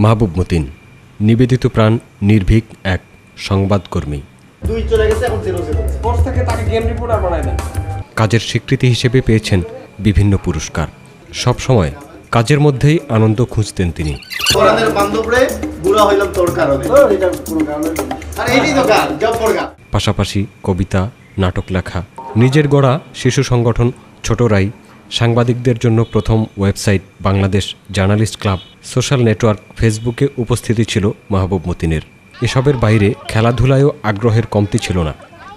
মাহবুব মতিন নিবেদিত প্রাণ, নির্ভীক এক সংবাদকর্মী। কাজের স্বীকৃতি হিসেবে পেয়েছেন বিভিন্ন পুরস্কার। সব সময় কাজের মধ্যেই আনন্দ খুঁজতেন তিনি। পাশাপাশি কবিতা, নাটক লেখা, নিজের গড়া শিশু সংগঠন ছোট রাই, সাংবাদিকদের জন্য প্রথম website Bangladesh journalist club, social network ফেসবুকে উপস্থিতি ছিল মাহবুব মতিনের। এসবের বাইরে খেলাধুলায়ও আগ্রহের কমতি ছিল না।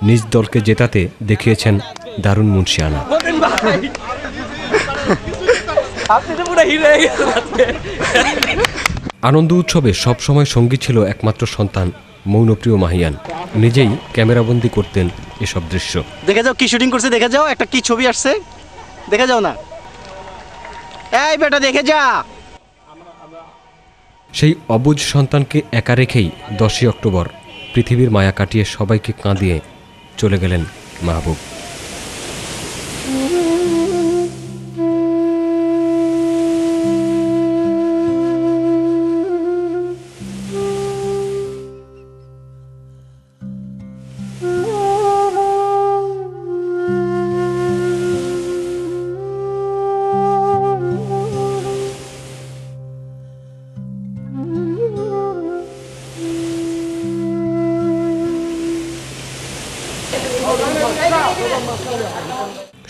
নিজ দলকে জেতাতে দেখিয়েছেন দারুণ মুন্সিয়ানা। আনন্দ উৎসবে সবসময় সঙ্গী ছিল একমাত্র সন্তান মৌনপ্রিয় মাহিয়ান। নিজেই ক্যামেরাবন্দি করতেন এসব দৃশ্য। দেখে যাও কি শুটিং করছে, দেখে যাও একটা কি ছবি আসছে, দেখে যাও না, এই বেটা দেখে যা। সেই অবুঝ সন্তানকে একা রেখেই 10ই অক্টোবর পৃথিবীর মায়া কাটিয়ে সবাইকে কাঁদিয়ে চলে গেলেন মাহবুব।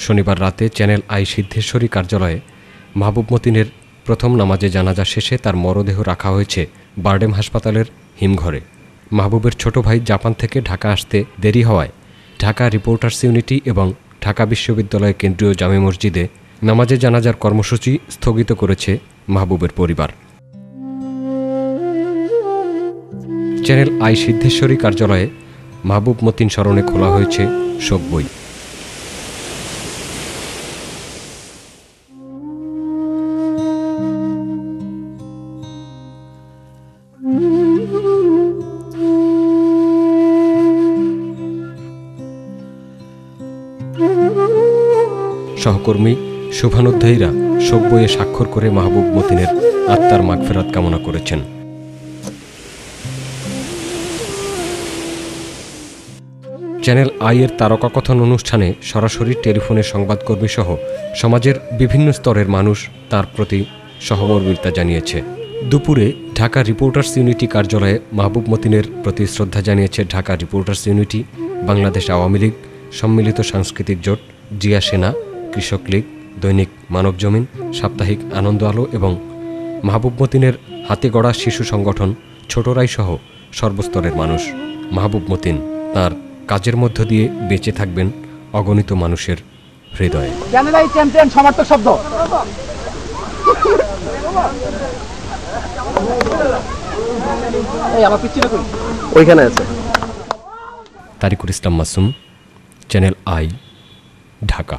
শনিবার রাতে চ্যানেল আই সিদ্ধেশ্বরী কার্যালয়ে মাহবুব মতিনের প্রথম নামাজে জানাজা শেষে তার মরদেহ রাখা হয়েছে বারডেম হাসপাতালের হিমঘরে। মাহবুবের ছোট ভাই জাপান থেকে ঢাকা আসতে দেরি হওয়ায় ঢাকা রিপোর্টার্স ইউনিটি এবং ঢাকা বিশ্ববিদ্যালয় কেন্দ্রীয় জামে মসজিদে নামাজে জানাজার কর্মসূচি স্থগিত করেছে মাহবুবের পরিবার। চ্যানেল আই সিদ্ধেশ্বরী কার্যালয়ে মাহবুব মতিন স্মরণে খোলা হয়েছে শোক বই। সহকর্মী শুভানুধ্যায়ীরা শোক বইয়ে স্বাক্ষর করে মাহবুব মতিনের আত্মার মাগফিরাত কামনা করেছেন। চ্যানেল আই এর তারকাকথন অনুষ্ঠানে সরাসরি টেলিফোনে সংবাদকর্মী সহ সমাজের বিভিন্ন স্তরের মানুষ তার প্রতি সহমর্মিতা জানিয়েছে। দুপুরে ঢাকা রিপোর্টার্স ইউনিটি কার্যালয়ে মাহবুব মতিনের প্রতি শ্রদ্ধা জানিয়েছে ঢাকা রিপোর্টার্স ইউনিটি, বাংলাদেশ আওয়ামী লীগ, সম্মিলিত সাংস্কৃতিক জোট, জিয়া সেনা, কৃষক লীগ, দৈনিক মানব জমিন, সাপ্তাহিক আনন্দ আলো এবং মাহবুব মতিনের হাতে গড়া শিশু সংগঠন ছোট রাই সহ সর্বস্তরের মানুষ। মাহবুব মতিন তার কাজের মধ্য দিয়ে বেঁচে থাকবেন অগণিত মানুষের হৃদয়ে। চ্যাম্পিয়ন সমার্থক শব্দ ওইখানে আছে। তারিকুল ইসলাম মাসুম, চ্যানেল আই, ঢাকা।